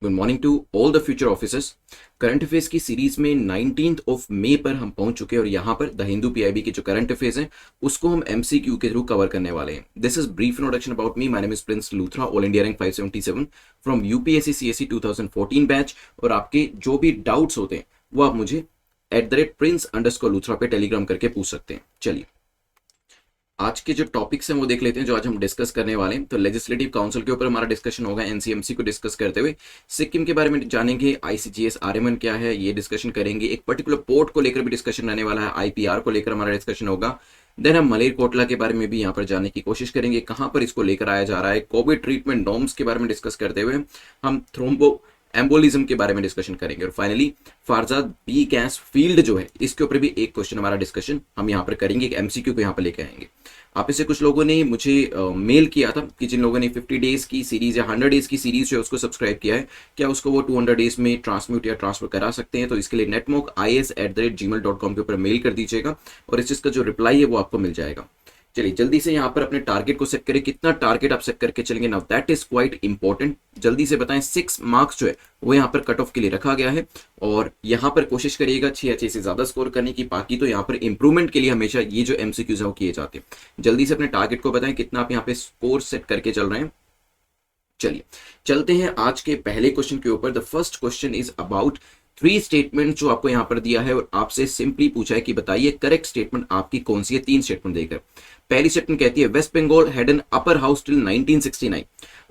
Good morning to all the future officers. Current affairs की series में 19th of May पर हम पहुंच चुके हैं और यहाँ पर द हिंदू पीआईबी के जो करंट अफेयर्स हैं उसको हम एमसीक्यू के थ्रू कवर करने वाले हैं। This is brief introduction about me. My name is Prince Luthra, all India rank 577 from UPSC CSC 2014 batch. और आपके जो भी डाउट्स होते हैं वो आप मुझे @prince_लूथरा पे टेलीग्राम करके पूछ सकते हैं। चलिए आज के जो टॉपिक्स हैं वो देख लेते हैं जो आज हम डिस्कस करने वाले हैं। तो लेजिस्लेटिव काउंसिल के ऊपर हमारा डिस्कशन होगा, एनसीएमसी को डिस्कस करते हुए सिक्किम के बारे में जानेंगे, आईसीजीएस आरएमएन क्या है ये डिस्कशन करेंगे, एक पर्टिकुलर पोर्ट को लेकर भी डिस्कशन रहने वाला है, आईपीआर को लेकर हमारा डिस्कशन होगा। देन हम मलेरकोटला के बारे में भी यहाँ पर जाने की कोशिश करेंगे, कहाँ पर इसको लेकर आया जा रहा है। कोविड ट्रीटमेंट नॉर्म्स के बारे में डिस्कस करते हुए हम थ्रोम्बो एम्बोलिज्म के बारे में डिस्कशन करेंगे। और फाइनली फारजाद बी गैस फील्ड जो है इसके ऊपर भी एक क्वेश्चन हमारा डिस्कशन हम यहाँ पर करेंगे, एक एमसीक्यू को यहाँ पर लेकर आएंगे। आप में से कुछ लोगों ने मुझे मेल किया था कि जिन लोगों ने 50 डेज की सीरीज या 100 डेज की सीरीज है उसको सब्सक्राइब किया है, क्या उसको वो 200 डेज में ट्रांसम्यूट या ट्रांसफर करा सकते हैं। तो इसके लिए netmoc.is@gmail.com के ऊपर मेल कर दीजिएगा और इस चीज़ का जो रिप्लाई है वो आपको मिल जाएगा। चलिए जल्दी से यहाँ पर अपने टारगेट को सेट करें, कितना टारगेट आप सेट करके चलेंगे। Now that is quite important. जल्दी से बताएं, 6 मार्क्स जो है वो यहाँ पर कट ऑफ के लिए रखा गया है और यहाँ पर कोशिश करिएगा 6 या 6 से ज्यादा स्कोर करने की। बाकी तो यहाँ पर इंप्रूवमेंट के लिए हमेशा ये जो एमसीक्यूज है वो किए जाते हैं। जल्दी से अपने टारगेट को बताएं कितना आप यहाँ पे स्कोर सेट करके चल रहे हैं। चलिए चलते हैं आज के पहले क्वेश्चन के ऊपर। The first question is about 3 statement जो आपको यहां पर दिया है और आपसे सिंपली पूछा है कि बताइए करेक्ट स्टेटमेंट आपकी कौन सी है। 3 स्टेटमेंट देकर पहली स्टेटमेंट कहती है West Bengal had an upper house till 1969।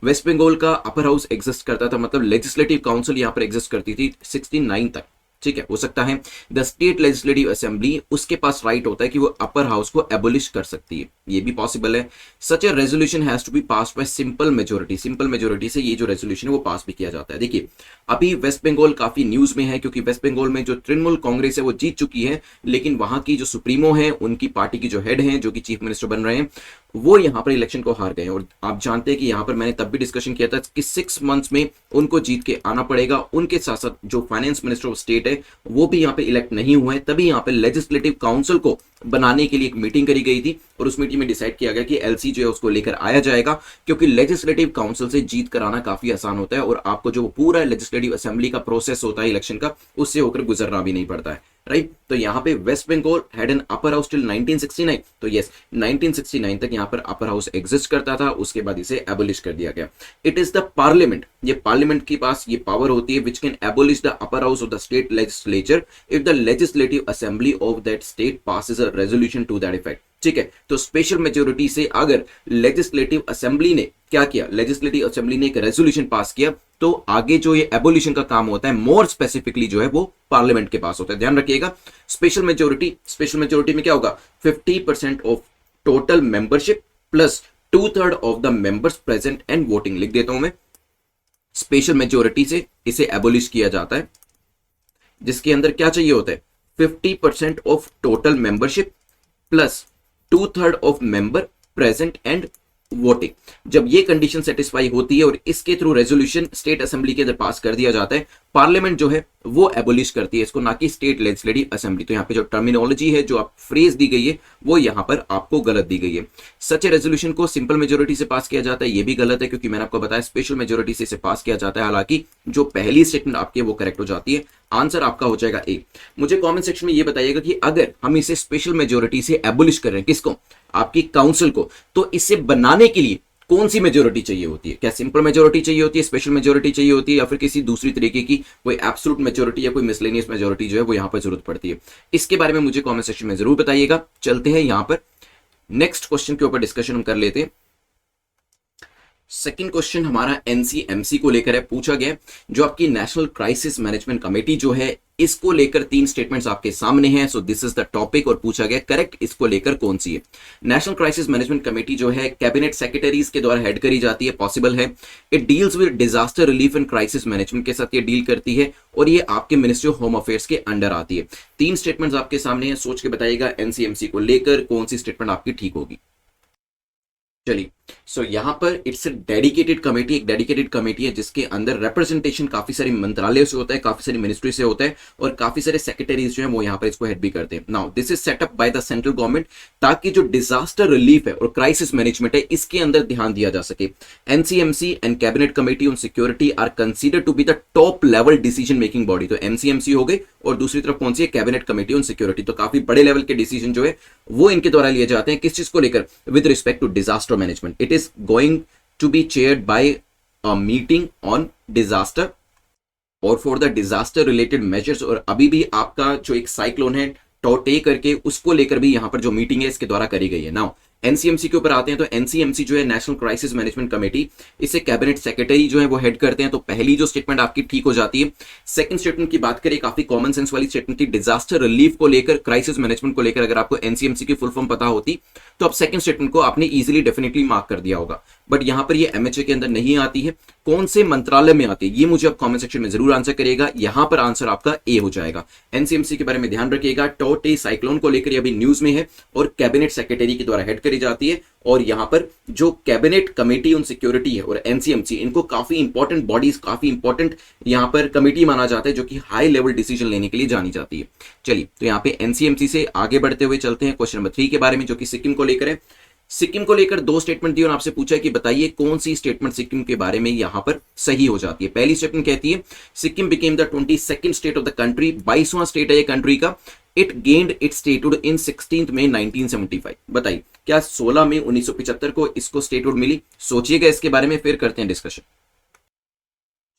West Bengal का अपर हाउस एग्जिस्ट करता था, मतलब लेजिस्लेटिव काउंसिल यहां पर एग्जिस्ट करती थी 69 तक। ठीक है, हो सकता है द स्टेट लेजिस्लेटिव असेंबली उसके पास राइट होता है कि वो अपर हाउस को एबोलिश कर सकती है, ये भी पॉसिबल है। Such a resolution has to be passed by simple majority. Simple majority से ये जो रेजोल्यूशन है वो पास भी किया जाता है। देखिए अभी वेस्ट बंगाल काफी न्यूज में है क्योंकि वेस्ट बंगाल में जो तृणमूल कांग्रेस है वो जीत चुकी है, लेकिन वहां की जो सुप्रीमो है, उनकी पार्टी की जो हेड है जो कि चीफ मिनिस्टर बन रहे हैं, वो यहाँ पर इलेक्शन को हार गए हैं। और आप जानते हैं कि यहाँ पर मैंने तब भी डिस्कशन किया था कि 6 मंथ्स में उनको जीत के आना पड़ेगा। उनके साथ साथ जो फाइनेंस मिनिस्टर ऑफ स्टेट है वो भी यहाँ पे इलेक्ट नहीं हुए हैं। तभी यहाँ पे लेजिस्लेटिव काउंसिल को बनाने के लिए एक मीटिंग करी गई थी और उस मीटिंग में डिसाइड किया गया कि एलसी जो है उसको लेकर आया जाएगा, क्योंकि लेजिस्लेटिव काउंसिल से जीत कराना काफी आसान होता है और आपको जो पूरा लेजिस्लेटिव असेंबली का प्रोसेस होता है इलेक्शन का, उससे होकर गुजरना भी नहीं पड़ता है। राइट, तो यहाँ पे West Bengal had an upper house till 1969। तो यस 1969 तक यहाँ पर अपर हाउस एग्जिस्ट करता था, उसके बाद इसे एबोलिश कर दिया गया। इट इज द पार्लियामेंट, ये पार्लियामेंट के पास ये पावर होती है which can abolish the upper house of the state legislature if the legislative assembly of that state passes a resolution to that effect. ठीक है, तो स्पेशल मेजोरिटी से अगर लेजिस्लेटिव असेंबली ने क्या किया, लेजिस्लेटिव असेंबली ने एक रेजोल्यूशन पास किया, तो आगे जो ये एबोलिशन का काम होता है मोर स्पेसिफिकली जो है वो पार्लियामेंट के पास होता है। ध्यान रखिएगा स्पेशल मेजोरिटी में क्या होगा, 50% of total membership plus 2/3 of the members present and voting. लिख देता हूं मैं, स्पेशल मेजोरिटी से इसे एबोलिश किया जाता है, जिसके अंदर क्या चाहिए होता है 50% of total membership plus 2/3 of member present and voting. जब ये कंडीशन सेटिस्फाई होती है और इसके थ्रू रेजोल्यूशन स्टेट असेंबली के अंदर पास कर दिया जाता है, पार्लियामेंट जो है वो एबोलिश करती है इसको, ना कि स्टेट लेजिस्लेटिव असेंबली। तो यहाँ पे जो टर्मिनोलॉजी है, जो आप फ्रेज दी गई है, वो यहाँ पर आपको गलत दी गई है। सच ए रेजोल्यूशन को सिंपल मेजोरिटी से पास किया जाता है, ये भी गलत है क्योंकि मैंने आपको बताया स्पेशल मेजोरिटी से इसे पास किया जाता है। हालांकि जो पहली स्टेटमेंट आपकी वो करेक्ट हो जाती है, आंसर आपका हो जाएगा ए। मुझे कमेंट सेक्शन में ये बताइएगा कि अगर हम इसे स्पेशल मेजोरिटी से एबोलिश कर रहे हैं, किसको, आपकी काउंसिल को, तो इसे बनाने के लिए कौन सी मेजोरिटी चाहिए होती है? क्या सिंपल मेजोरिटी चाहिए होती है, स्पेशल मेजोरिटी चाहिए होती है, या फिर किसी दूसरी तरीके की कोई एब्सोल्यूट मेजोरिटी या कोई मिसलेनियस मेजोरिटी जो है वो यहां पर जरूरत पड़ती है? इसके बारे में मुझे कमेंट सेक्शन में जरूर बताइएगा। चलते हैं यहां पर नेक्स्ट क्वेश्चन के ऊपर डिस्कशन हम कर लेते हैं। सेकंड क्वेश्चन हमारा एनसीएमसी को लेकर है, पूछा गया जो आपकी नेशनल क्राइसिस मैनेजमेंट कमेटी जो है इसको लेकर 3 स्टेटमेंट्स आपके सामने हैं। So this is the topic और पूछा गया करेक्ट इसको लेकर कौन सी है। नेशनल क्राइसिस मैनेजमेंट कमेटी जो है कैबिनेट सेक्रेटरीज के द्वारा हेड करी जाती है, पॉसिबल है। It deals with disaster relief and crisis management के साथ ये डील करती है और ये आपके मिनिस्ट्री ऑफ होम अफेयर्स के अंडर आती है। 3 स्टेटमेंट्स आपके सामने हैं, सोच के बताइएगा एनसीएमसी को लेकर कौन सी स्टेटमेंट आपकी ठीक होगी। चलिए सो यहाँ पर इट्स अ डेडिकेटेड कमेटी, एक डेडिकेटेड कमेटी है जिसके अंदर रिप्रेजेंटेशन काफी सारी मंत्रालयों से होता है, काफी सारी मिनिस्ट्री से होता है, और काफी सारे सेक्रेटरीज जो है वो यहाँ पर इसको हेड भी करते हैं। Now this is setup by the central government, ताकि जो डिजास्टर रिलीफ है और क्राइसिस मैनेजमेंट है इसके अंदर ध्यान दिया जा सके। NCMC and cabinet committee on security are consider to be the top level decision making body. तो एनसीएमसी हो गई, और दूसरी तरफ कौन सी है, कैबिनेट कमेटी ऑन सिक्योरिटी। तो काफी बड़े लेवल के डिसीजन जो है वो इनके द्वारा लिए जाते हैं, किस चीज को लेकर, with respect to disaster management. It is going to be chaired by a meeting on disaster और for the disaster related measures. और अभी भी आपका जो एक साइक्लोन है टोटे करके, उसको लेकर भी यहां पर जो मीटिंग है इसके द्वारा करी गई है। नाउ एनसीएमसी के ऊपर आते हैं, तो एनसीएमसी जो है नेशनल क्राइसिस मैनेजमेंट कमेटी, इसे कैबिनेट सेक्रेटरी जो है वो हेड करते हैं। तो पहली जो स्टेटमेंट आपकी ठीक हो जाती है। सेकंड स्टेटमेंट की बात करें, काफी कॉमन सेंस वाली स्टेटमेंट थी, डिजास्टर रिलीफ को लेकर, क्राइसिस मैनेजमेंट को लेकर। अगर आपको एनसीएमसी की फुल फॉर्म पता होती तो आप सेकंड स्टेटमेंट को आपने इजीली डेफिनेटली मार्क कर दिया होगा, बट यहां पर ये एमएचए के अंदर नहीं आती है। कौन से मंत्रालय में आती है ये मुझे आप कमेंट सेक्शन में जरूर आंसर करिएगा। यहां पर आंसर आपका ए हो जाएगा। एनसीएमसी के बारे में ध्यान रखिएगा, टोटे साइक्लोन को लेकर अभी न्यूज में है और कैबिनेट सेक्रेटरी के द्वारा हेड करी जाती है। और यहां पर जो कैबिनेट कमेटी ऑन सिक्योरिटी है और एनसीएमसी, इनको काफी इंपॉर्टेंट बॉडीज, काफी इंपॉर्टेंट यहां पर कमेटी माना जाता है, जो कि हाई लेवल डिसीजन लेने के लिए जानी जाती है। चलिए, तो यहां पे एनसीएमसी से आगे बढ़ते हुए चलते हैं क्वेश्चन नंबर 3 के बारे में, जो कि सिक्किम को लेकर है। सिक्किम को लेकर दो स्टेटमेंट दी और आपसे पूछा है कि बताइए कौन सी स्टेटमेंट सिक्किम के बारे में यहां पर सही हो जाती है। पहली स्टेटमेंट कहती है Sikkim became the 22nd state of the country, 22वां स्टेट है ये कंट्री का। It gained its statehood in 16 May 1975। बताइए क्या 16 मई 1975 को इसको स्टेटहुड मिली? सोचिएगा इसके बारे में, फिर करते हैं डिस्कशन।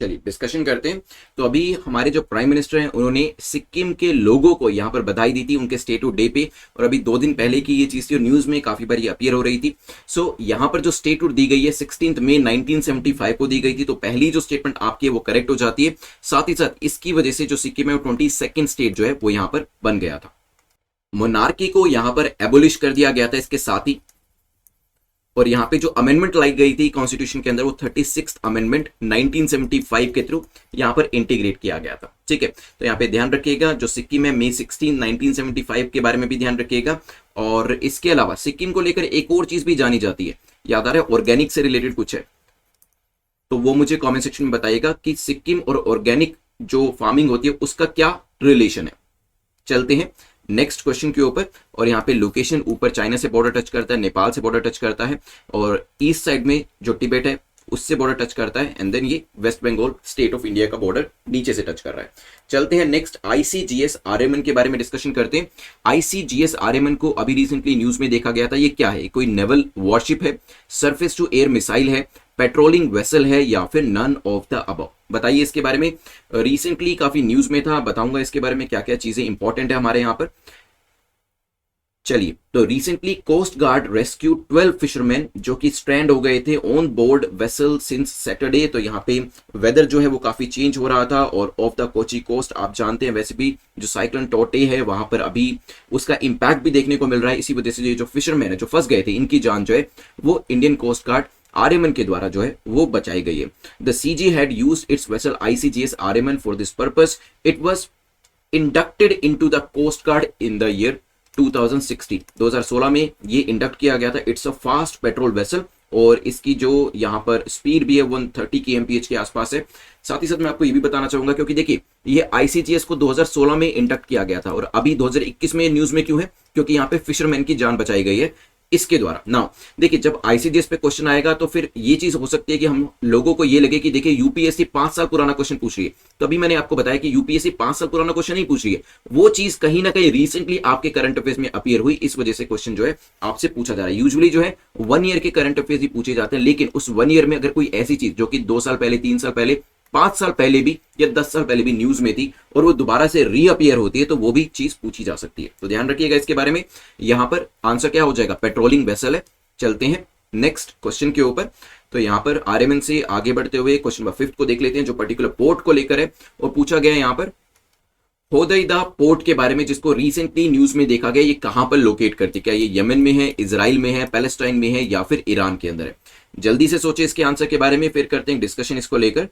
चलिए डिस्कशन करते हैं। तो अभी हमारे जो प्राइम मिनिस्टर हैं उन्होंने सिक्किम के लोगों को यहाँ पर बधाई दी थी उनके स्टेटहुड डे पे, और अभी 2 दिन पहले की ये चीज थी और न्यूज में काफी बार ये अपीयर हो रही थी। सो यहाँ पर जो स्टेटहुड दी गई है 16 मई 1975 को दी गई थी। तो पहली जो स्टेटमेंट आपकी है वो करेक्ट हो जाती है। साथ ही साथ इसकी वजह से जो सिक्किम है वो 22nd स्टेट जो है वो यहाँ पर बन गया था। मोनार्की को यहाँ पर एबोलिश कर दिया गया था इसके साथ ही, और यहां पे जो अमेंडमेंट लाई गई थी कॉन्स्टिट्यूशन के अंदर वो 36th अमेंडमेंट 1975 के थ्रू यहां पर इंटीग्रेट किया गया था। ठीक है, तो यहां पे ध्यान रखिएगा जो सिक्किम है मई 16 1975 के बारे में भी ध्यान रखिएगा। और इसके अलावा सिक्किम को लेकर एक और चीज भी जानी जाती है, याद आ रहा है, ऑर्गेनिक से रिलेटेड कुछ है, तो वो मुझे कॉमेंट सेक्शन में बताइएगा कि सिक्किम और ऑर्गेनिक जो फार्मिंग होती है उसका क्या रिलेशन है। चलते हैं नेक्स्ट क्वेश्चन के ऊपर, और यहाँ पे लोकेशन ऊपर चाइना से बॉर्डर टच करता है, नेपाल से बॉर्डर टच करता है, और ईस्ट साइड में जो तिब्बत है उससे बॉर्डर टच करता है, एंड देन ये West Bengal state of India का बॉर्डर नीचे से टच कर रहा है। चलते हैं नेक्स्ट आईसीजीएस आरएमएन के बारे में डिस्कशन करते हैं। आईसीजीएस आरएमएन को अभी रिसेंटली न्यूज में देखा गया था। ये क्या है? कोई नेवल वॉरशिप है, सरफेस टू एयर मिसाइल है, पेट्रोलिंग वेसल है, या फिर नन ऑफ द अबव? बताइए इसके बारे में। रिसेंटली काफी न्यूज में था, बताऊंगा इसके बारे में क्या क्या चीजें इंपॉर्टेंट है हमारे यहाँ पर। चलिए, तो recently coast guard rescue 12 fisherman जो कि स्ट्रैंड हो गए थे on board vessel since Saturday. तो यहाँ पे वेदर जो है वो काफी चेंज हो रहा था, और ऑफ द कोची कोस्ट आप जानते हैं वैसे भी जो साइक्लोन टोटे है वहां पर अभी उसका इंपैक्ट भी देखने को मिल रहा है। इसी वजह से ये जो फिशरमैन है जो फंस गए थे, इनकी जान जो है वो इंडियन कोस्ट गार्ड आरएमएन के द्वारा जो है वो बचाई गई है। The CG had used its vessel ICGS RMN for this purpose. It was inducted into the coast guard in the year 2016 में ये इंडक्ट किया गया था। It's a fast patrol vessel, और इसकी जो यहाँ पर स्पीड भी है 130 kmph के आसपास है। साथ ही साथ मैं आपको ये भी बताना चाहूंगा, क्योंकि देखिए ये आईसीजीएस को 2016 में इंडक्ट किया गया था, और अभी 2021 में न्यूज में क्यों है? क्योंकि यहाँ पे फिशरमैन की जान बचाई गई है इसके द्वारा। नाउ देखिए, जब आईसीजीएस पे क्वेश्चन आएगा तो फिर ये चीज हो सकती है कि हम लोगों को ये लगे कि देखिए यूपीएससी 5 साल पुराना क्वेश्चन पूछ रही है। तो अभी मैंने आपको बताया कि यूपीएससी 5 साल पुराना क्वेश्चन नहीं पूछ रही है, वो चीज कहीं ना कहीं रिसेंटली आपके करंट अफेयर्स में अपीयर हुई, इस वजह से क्वेश्चन जो है आपसे पूछा जा रहा है। यूजुअली जो है 1 ईयर के करंट अफेयर्स ही पूछे जाते हैं, लेकिन उस 1 ईयर में अगर कोई ऐसी चीज जो कि 2 साल पहले, 3 साल पहले, 5 साल पहले भी या 10 साल पहले भी न्यूज में थी और वो दोबारा से रीअपियर होती है, तो वो भी चीज पूछी जा सकती है। तो ध्यान रखिएगा इसके बारे में। यहां पर आंसर क्या हो जाएगा? पेट्रोलिंग वेसल है। चलते हैं नेक्स्ट क्वेश्चन के ऊपर। तो यहां पर आरएमएन से आगे बढ़ते हुए क्वेश्चन नंबर 5 को देख लेते हैं, जो पर्टिकुलर पोर्ट को लेकर है, और पूछा गया है यहां पर होदैदा पोर्ट के बारे में, जिसको रिसेंटली न्यूज में देखा गया। ये कहां पर लोकेट करती है? क्या ये यमन में है, इजराइल में है, पैलेस्टाइन में है, या फिर ईरान के अंदर है? जल्दी से सोचे इसके आंसर के बारे में, फिर करते हैं डिस्कशन इसको लेकर।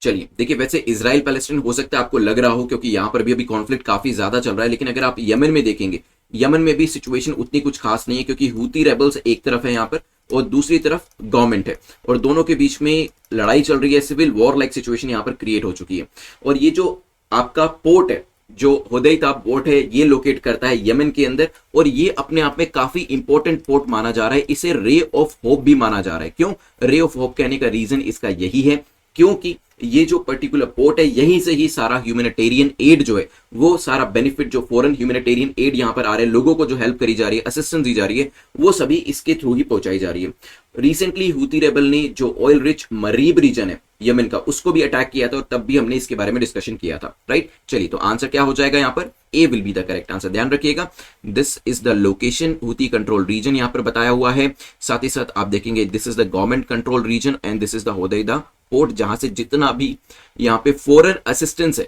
चलिए देखिए, वैसे इजराइल पैलेस्टाइन हो सकता है आपको लग रहा हो, क्योंकि यहां पर भी अभी कॉन्फ्लिक्ट काफी ज्यादा चल रहा है, लेकिन अगर आप यमन में देखेंगे, यमन में भी सिचुएशन उतनी कुछ खास नहीं है, क्योंकि हूती रेबल्स एक तरफ है यहाँ पर और दूसरी तरफ गवर्नमेंट है, और दोनों के बीच में लड़ाई चल रही है, सिविल वॉर लाइक सिचुएशन यहाँ पर क्रिएट हो चुकी है। और ये जो आपका पोर्ट है, जो हुदैदा पोर्ट है, ये लोकेट करता है यमन के अंदर, और ये अपने आप में काफी इंपॉर्टेंट पोर्ट माना जा रहा है। इसे रे ऑफ होप भी माना जा रहा है। क्यों रे ऑफ होप कहने का रीजन इसका यही है, क्योंकि ये जो पर्टिकुलर पोर्ट है, यहीं से ही सारा ह्यूमैनिटेरियन एड जो है, वो सारा बेनिफिट जो फॉरेन ह्यूमैनिटेरियन एड यहां पर आ रहे हैं, लोगों को जो हेल्प करी जा रही है, असिस्टेंस दी जा रही है, वो सभी इसके थ्रू ही पहुंचाई जा रही है। रिसेंटली हूती रेबल ने जो ऑयल रिच मरीब रीजन है यमन का, उसको भी अटैक किया था, और तब भी हमने इसके बारे में डिस्कशन किया था, राइट। चलिए, तो आंसर क्या हो जाएगा यहाँ पर? A will be the correct answer. ध्यान रखिएगा, this is the location, Houthi control region यहां पर बताया हुआ है। साथ ही साथ आप देखेंगे this is the government control region and this is the Hodeidah port, जहां से जितना भी यहां पे फॉरेन असिस्टेंस है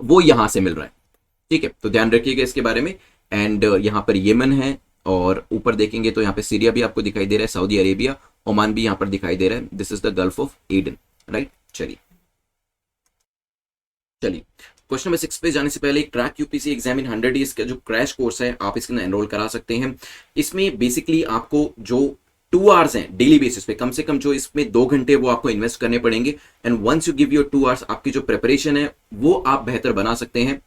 वो यहां से मिल रहा है। ठीक है, तो ध्यान रखिएगा इसके बारे में। एंड यहां पर येमन है, और ऊपर देखेंगे तो यहाँ पे सीरिया भी आपको दिखाई दे रहा है, सऊदी अरेबिया, ओमान भी यहां पर दिखाई दे रहा है। This is the gulf of Aden, right. चलिए क्वेश्चन नंबर 6 पे जाने से पहले crack UPC exam in 100 days का जो क्रैश कोर्स है, आप इसके अंदर एनरोल करा सकते हैं। इसमें बेसिकली आपको जो 2 आवर्स हैं डेली बेसिस पे, कम से कम जो इसमें 2 घंटे वो आपको इन्वेस्ट करने पड़ेंगे। And once you give your 2 hours, आपकी जो प्रिपरेशन है वो आप बेहतर बना सकते हैं।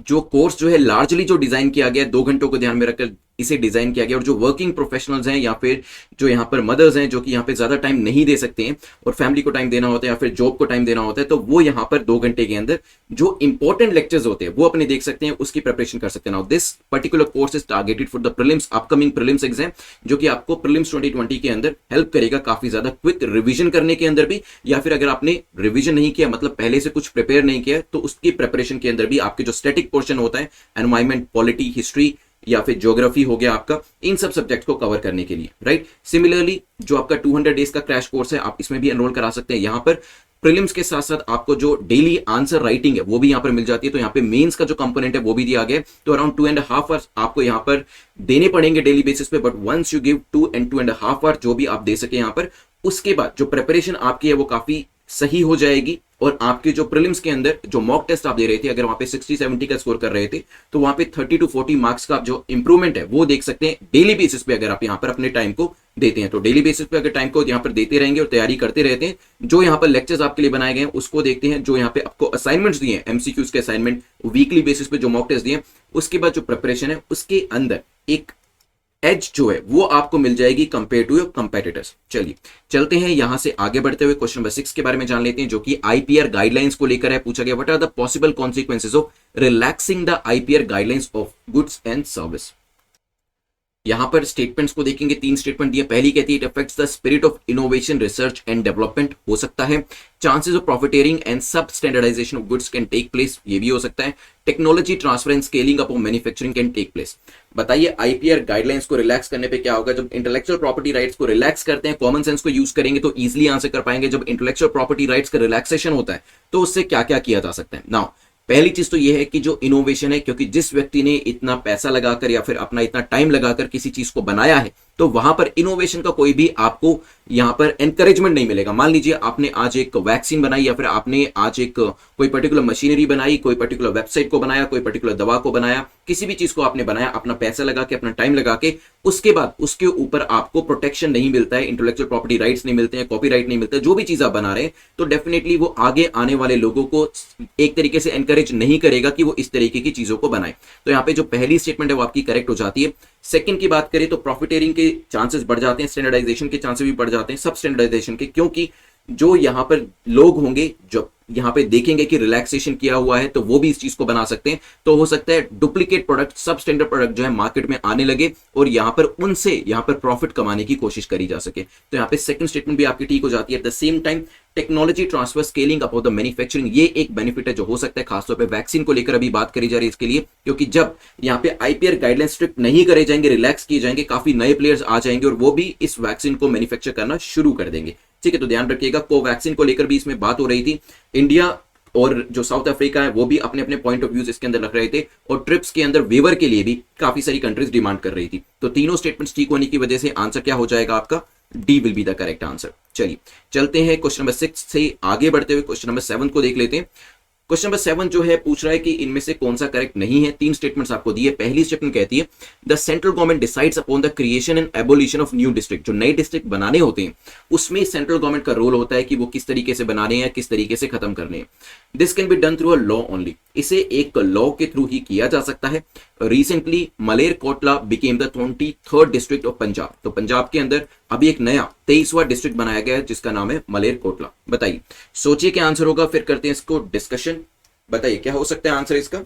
जो कोर्स जो है लार्जली जो डिजाइन किया गया है, 2 घंटों को ध्यान में रखकर इसे डिजाइन किया गया, और जो वर्किंग प्रोफेशनल्स हैं या फिर जो यहाँ पर मदर्स हैं जो कि यहाँ पे ज्यादा टाइम नहीं दे सकते हैं और फैमिली को टाइम देना होता है या फिर जॉब को टाइम देना होता है, तो वो यहाँ पर 2 घंटे के अंदर जो इंपॉर्टेंट लेक्चर्स होते हैं वो अपने देख सकते हैं, उसकी प्रिपरेशन कर सकते हैं। Now this particular course is targeted for the prelims, upcoming prelims exam, जो कि आपको प्रीलिम्स 2020 के अंदर हेल्प करेगा काफी ज्यादा क्विक रिविजन करने के अंदर भी, या फिर अगर आपने रिविजन नहीं किया, मतलब पहले से कुछ प्रिपेयर नहीं किया, तो उसकी प्रिपरेशन के अंदर भी आपके जो स्टैटिक पोर्शन होता है, एनवायरमेंट, पॉलिटी, हिस्ट्री या फिर ज्योग्राफी हो गया आपका, इन सब सब्जेक्ट को कवर करने के लिए, राइट। सिमिलरली जो आपका 200 डेज का क्रैश कोर्स है, आप इसमें भी एनरोल करा सकते हैं। यहां पर प्रीलिम्स के साथ साथ आपको जो डेली आंसर राइटिंग है वो भी यहां पर मिल जाती है, तो यहां पे मेंस का जो कंपोनेंट है वो भी दिया गया है। तो अराउंड 2.5 आवर्स आपको यहां पर देने पड़ेंगे डेली बेसिस पे, but once you give 2.5 hour जो भी आप दे सके यहां पर, उसके बाद जो प्रिपरेशन आपकी है वो काफी सही हो जाएगी, और आपके जो प्रीलिम्स के अंदर जो मॉक टेस्ट आप दे रहे थे, अगर वहां पे 60-70 का स्कोर कर रहे थे, तो वहां पे 30 to 40 मार्क्स का जो इंप्रूवमेंट है वो देख सकते हैं डेली बेसिस पे, अगर आप यहां पर अपने टाइम को देते हैं। तो डेली बेसिस पे अगर टाइम को यहां पर देते रहेंगे और तैयारी करते रहते हैं, जो यहां पर लेक्चर्स आपके लिए बनाए गए हैं उसको देखते हैं, जो यहां पे आपको असाइनमेंट्स दिए हैं, एमसीक्यूज के असाइनमेंट वीकली बेसिस पे जो मॉक टेस्ट दिए, उसके बाद जो प्रिपरेशन है उसके अंदर एक एज जो है वो आपको मिल जाएगी कंपेयर टू योर कंपेटिटर्स। चलिए चलते हैं यहां से आगे बढ़ते हुए क्वेश्चन नंबर 6 के बारे में जान लेते हैं, जो कि आईपीआर गाइडलाइंस को लेकर है। पूछा गया what are the possible consequences of relaxing the IPR guidelines of goods and service. यहां पर स्टेटमेंट्स को देखेंगे, 3 स्टेटमेंट दिए। पहली कहती है it affects the spirit of innovation, research and development, हो सकता है। Chances of profiteering and sub standardization of goods can take place, ये भी हो सकता है। Technology transfer and scaling up of manufacturing can take place. बताइए आईपीआर गाइडलाइंस को रिलैक्स करने पे क्या होगा? जब इंटेलेक्चुअल प्रॉपर्टी राइट्स को रिलैक्स करते हैं, कॉमन सेंस को यूज करेंगे तो इजीली आंसर कर पाएंगे। जब इंटेलेक्चुअल प्रॉपर्टी राइट्स का रिलैक्सेशन होता है तो उससे क्या क्या किया जा सकता है? नाउ पहली चीज तो यह है कि जो इनोवेशन है, क्योंकि जिस व्यक्ति ने इतना पैसा लगाकर या फिर अपना इतना टाइम लगाकर किसी चीज को बनाया है, तो वहां पर इनोवेशन का कोई भी आपको यहां पर एनकरेजमेंट नहीं मिलेगा। मान लीजिए आपने आज एक वैक्सीन बनाई, या फिर आपने आज एक कोई पर्टिकुलर मशीनरी बनाई, कोई पर्टिकुलर वेबसाइट को बनाया, कोई पर्टिकुलर दवा को बनाया, किसी भी चीज को आपने बनाया अपना पैसा लगा के, अपना टाइम लगा के, उसके बाद उसके ऊपर आपको प्रोटेक्शन नहीं मिलता है, इंटेलेक्चुअल प्रॉपर्टी राइट्स नहीं मिलते हैं, कॉपीराइट नहीं मिलता है, जो भी चीज आप बना रहे हैं, तो डेफिनेटली वो आगे आने वाले लोगों को एक तरीके से एनकरेज नहीं करेगा कि वो इस तरीके की चीजों को बनाए। तो यहाँ पे जो पहली स्टेटमेंट है वो आपकी करेक्ट हो जाती है। सेकंड की बात करें तो प्रॉफिटेरिंग के चांसेस बढ़ जाते हैं, स्टैंडर्डाइजेशन के चांसेस भी बढ़ जाते हैं, सब स्टैंडर्डाइजेशन के, क्योंकि जो यहां पर लोग होंगे जो यहां पे देखेंगे कि रिलैक्सेशन किया हुआ है, तो वो भी इस चीज को बना सकते हैं। तो हो सकता है डुप्लीकेट प्रोडक्ट, सब स्टैंडर्ड प्रोडक्ट जो है मार्केट में आने लगे और यहां पर उनसे यहां पर प्रॉफिट कमाने की कोशिश करी जा सके। तो यहां पे सेकंड स्टेटमेंट भी आपकी ठीक हो जाती है। At the same time technology transfer, scaling up of the manufacturing, ये एक बेनिफिट है जो हो सकता है, खासतौर पे वैक्सीन को लेकर अभी बात करी जा रही है इसके लिए, क्योंकि जब यहाँ पे आईपीआर गाइडलाइन स्ट्रिक्ट नहीं करे जाएंगे, रिलैक्स किए जाएंगे, काफी नए प्लेयर्स आ जाएंगे और वो भी इस वैक्सीन को मैन्युफैक्चर करना शुरू कर देंगे। ठीक है, तो ध्यान रखिएगा। कोवैक्सीन को लेकर भी इसमें बात हो रही थी, इंडिया और जो साउथ अफ्रीका है वो भी अपने अपने पॉइंट ऑफ व्यूज इसके अंदर रख रहे थे, और ट्रिप्स के अंदर वेवर के लिए भी काफी सारी कंट्रीज डिमांड कर रही थी। तो तीनों स्टेटमेंट्स ठीक होने की वजह से आंसर क्या हो जाएगा आपका? D will be the correct answer. चलिए चलते हैं क्वेश्चन नंबर 6 से आगे बढ़ते हुए क्वेश्चन नंबर 7 को देख लेते हैं। क्वेश्चन नंबर 7 जो है पूछ रहा है कि इनमें से कौन सा करेक्ट नहीं है। 3 स्टेटमेंट्स आपको दिए। पहली स्टेटमेंट कहती है the central government decides upon the creation and abolition of new district. जो नए डिस्ट्रिक्ट बनाने होते हैं उसमें सेंट्रल गवर्नमेंट का रोल होता है कि वो किस तरीके से बनाने हैं, किस तरीके से खत्म करने हैं। This can be done through a law only. इसे एक लॉ के थ्रू ही किया जा सकता है। Recently Malerkotla became the 23rd district of Punjab. तो पंजाब के अंदर अभी एक नया 23वां डिस्ट्रिक्ट बनाया गया है जिसका नाम है मलेरकोटला। बताइए, सोचिए क्या आंसर होगा, फिर करते हैं इसको डिस्कशन। बताइए क्या हो सकता है आंसर इसका।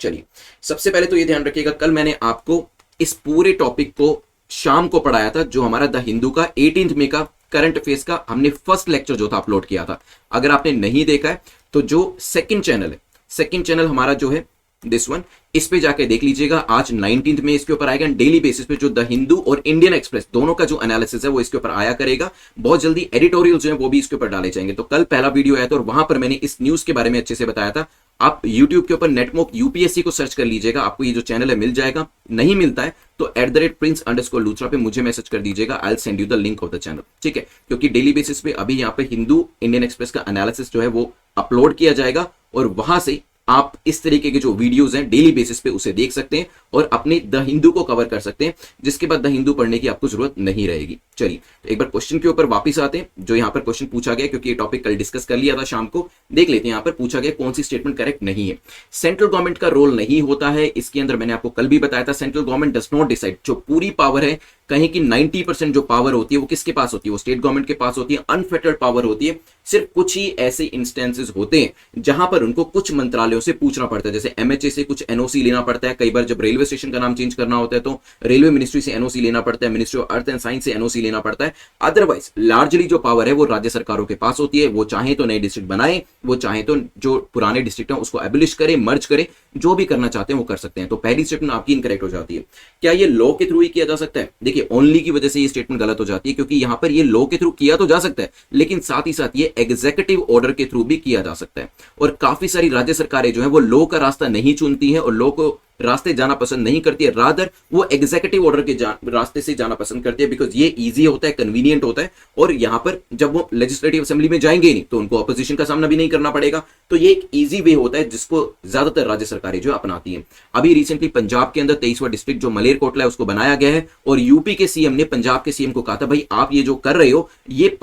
चलिए, सबसे पहले तो ये ध्यान रखिएगा, कल मैंने आपको इस पूरे टॉपिक को शाम को पढ़ाया था, जो हमारा द हिंदू का 18 मई का करंट अफेयर्स का हमने फर्स्ट लेक्चर जो था अपलोड किया था। अगर आपने नहीं देखा है तो जो सेकंड चैनल है, सेकंड चैनल हमारा जो है दिस वन, इस पे जाके देख लीजिएगा। आज 19 में इसके ऊपर आएगा। डेली बेसिस पे जो द हिंदू और इंडियन एक्सप्रेस दोनों का जो एनालिसिस है वो इसके ऊपर आया करेगा। बहुत जल्दी एडिटोरियल जो है वो भी इसके ऊपर डाले जाएंगे। तो कल पहला वीडियो आया था और वहां पर मैंने इस न्यूज के बारे में अच्छे से बताया था। आप YouTube के ऊपर नेटमोक यूपीएससी को सर्च कर लीजिएगा, आपको ये जो चैनल है मिल जाएगा। नहीं मिलता है तो @prince_luthra पे मुझे मैसेज कर दीजिएगा। I will send you the link of the channel, ठीक है। क्योंकि डेली बेसिस पे अभी यहाँ पे हिंदू इंडियन एक्सप्रेस का एनालिसिस जो है वो अपलोड किया जाएगा और वहां से आप इस तरीके के जो वीडियोस हैं डेली बेसिस पे उसे देख सकते हैं और अपने द हिंदू को कवर कर सकते हैं, जिसके बाद द हिंदू पढ़ने की आपको जरूरत नहीं रहेगी। चलिए, तो एक बार क्वेश्चन के ऊपर वापस आते हैं। जो यहाँ पर क्वेश्चन पूछा गया, क्योंकि ये टॉपिक कल डिस्कस कर लिया था शाम को, देख लेते हैं यहाँ पर पूछा गया कौन सी स्टेटमेंट करेक्ट नहीं है। सेंट्रल गवर्नमेंट का रोल नहीं होता है इसके अंदर। मैंने आपको कल भी बताया था, central government does not decide. जो पूरी पावर है, कहीं की 90% जो पावर होती है वो किसके पास होती है, वो स्टेट गवर्नमेंट के पास होती है। अनफेटर्ड पावर होती है। सिर्फ कुछ ही ऐसे इंस्टेंसेस होते हैं जहां पर उनको कुछ मंत्रालयों से पूछना पड़ता है। जैसे एमएचए से कुछ एनओसी लेना पड़ता है। कई बार जब रेलवे स्टेशन का नाम चेंज करना होता है तो रेलवे मिनिस्ट्री से एनओसी लेना पड़ता है, ministry of earth and science से एनओसी लेना पड़ता है। अदरवाइज लार्जली जो पावर है वो राज्य सरकारों के पास होती है। वो चाहे तो नए डिस्ट्रिक्ट बनाए, वो चाहे तो जो पुराने डिस्ट्रिक्ट है उसको एबलिश करे, मर्ज करे, जो भी करना चाहते हैं वो कर सकते हैं। तो पहली स्टेटमेंट आपकी इनकरेक्ट हो जाती है। क्या ये लॉ के थ्रू ही किया जा सकता है? देखिए, ओनली की वजह से ये स्टेटमेंट गलत हो जाती है, क्योंकि यहां पर ये लॉ के थ्रू किया तो जा सकता है, लेकिन साथ ही साथ ये एग्जीक्यूटिव ऑर्डर के थ्रू भी किया जा सकता है। और काफी सारी राज्य सरकारें जो है वो लॉ का रास्ता नहीं चुनती है और लॉ को रास्ते जाना पसंद नहीं करती है, रादर वो एग्जीक्यूटिव ऑर्डर के रास्ते से जाना पसंद करती है, बिकॉज ये इजी होता है, कन्वीनियंट होता है। और यहां पर जब वो लेजिस्लेटिव असेंबली में जाएंगे ही नहीं तो उनको अपोजिशन का सामना भी नहीं करना पड़ेगा। तो ये एक इजी वे होता है जिसको ज्यादातर राज्य सरकारें जो अपनाती हैं। अभी रिसेंटली पंजाब के अंदर 23वां डिस्ट्रिक्ट जो मलेरकोटला है उसको बनाया गया है और यूपी के सीएम ने पंजाब के सीएम को कहा था, भाई आप ये जो कर रहे हो ये एक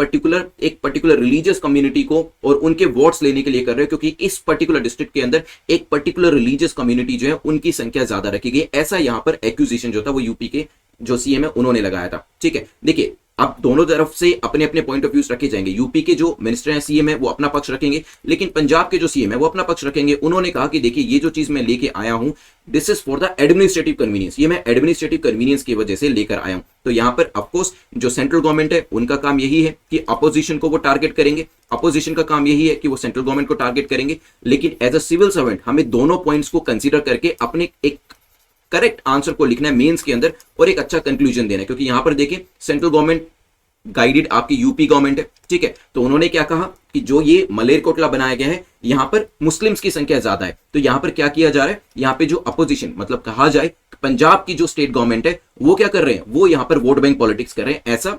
पर्टिकुलर रिलीजियस कम्युनिटी को और उनके वोट्स लेने के लिए कर रहे हो, क्योंकि इस पर्टिकुलर डिस्ट्रिक्ट के अंदर एक पर्टिकुलर रिलीजियस कम्युनिटी जो है उनकी संख्या ज्यादा रखी गई। ऐसा यहां पर एक्यूजिशन जो था वो यूपी के जो सीएम है उन्होंने लगाया था, ठीक है। देखिए, अब दोनों तरफ से अपने अपने पॉइंट ऑफ व्यूज रखे जाएंगे। यूपी के जो मिनिस्टर हैं, सीएम है, वो अपना पक्ष रखेंगे, लेकिन पंजाब के जो सीएम है वो अपना पक्ष रखेंगे। उन्होंने कहा कि देखिए ये जो चीज मैं लेके आया हूं this is for the administrative convenience, ये मैं एडमिनिस्ट्रेटिव कन्वीनियंस की वजह से लेकर आया हूं। तो यहां पर ऑफकोर्स जो सेंट्रल गवर्नमेंट है उनका काम यही है कि अपोजिशन को वो टारगेट करेंगे, अपोजिशन का काम यही है कि वो सेंट्रल गवर्नमेंट को टारगेट करेंगे। लेकिन एज अ सिविल सर्वेंट हमें दोनों पॉइंट्स को कंसिडर करके अपने एक करेक्ट आंसर को लिखना है मेंस के अंदर और एक अच्छा कंक्लूजन देना है। क्योंकि यहां पर देखिए सेंट्रल गवर्नमेंट गाइडेड आपकी यूपी गवर्नमेंट है, ठीक है। तो उन्होंने क्या कहा कि जो ये मलेरकोटला बनाया गया है यहां पर मुस्लिम्स की संख्या ज्यादा है। तो यहां पर क्या किया जा रहा है, यहां पे जो अपोजिशन मतलब कहा जाए पंजाब की जो स्टेट गवर्नमेंट है वो क्या कर रहे हैं, वो यहां पर वोट बैंक पॉलिटिक्स कर रहे हैं, ऐसा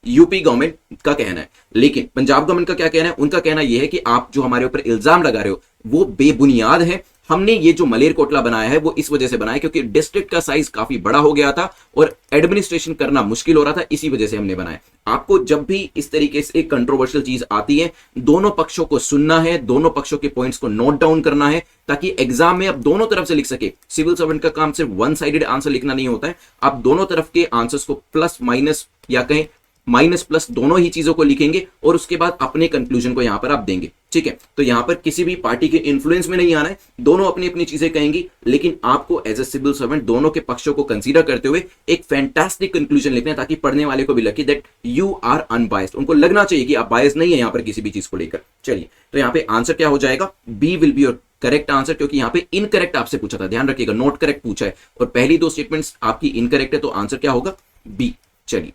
यूपी गवर्नमेंट का कहना है। लेकिन पंजाब गवर्नमेंट का क्या कहना है, उनका कहना यह है कि आप जो हमारे ऊपर इल्जाम लगा रहे हो वो बेबुनियाद है। हमने ये जो मलेरकोटला बनाया है वो इस वजह से बनाया क्योंकि डिस्ट्रिक्ट का साइज काफी बड़ा हो गया था और एडमिनिस्ट्रेशन करना मुश्किल हो रहा था, इसी वजह से हमने बनाया। आपको जब भी इस तरीके से एक कंट्रोवर्शियल चीज आती है दोनों पक्षों को सुनना है, दोनों पक्षों के पॉइंट्स को नोट डाउन करना है ताकि एग्जाम में आप दोनों तरफ से लिख सके। सिविल सर्वेंट का काम सिर्फ वन साइडेड आंसर लिखना नहीं होता है, आप दोनों तरफ के आंसर्स को प्लस माइनस या कहें माइनस प्लस दोनों ही चीजों को लिखेंगे और उसके बाद अपने कंक्लूजन को यहां पर आप देंगे, ठीक है। तो यहां पर किसी भी पार्टी के इन्फ्लुएंस में नहीं आना है, दोनों अपनी अपनी चीजें कहेंगी, लेकिन आपको एज ए सिविल सर्वेंट दोनों के पक्षों को कंसीडर करते हुए एक फैंटास्टिक कंक्लूजन लिखना है ताकि पढ़ने वाले को भी लगे दैट यू आर अनबायस्ड, उनको लगना चाहिए कि आप बायस नहीं है यहां पर किसी भी चीज को लेकर। चलिए, तो यहां पे आंसर क्या हो जाएगा, B will be your correct answer, क्योंकि यहां पे इनकरेक्ट आपसे पूछा था, ध्यान रखिएगा, नॉट करेक्ट पूछा है और पहली दो स्टेटमेंट्स आपकी इनकरेक्ट है, तो आंसर क्या होगा, बी। चलिए,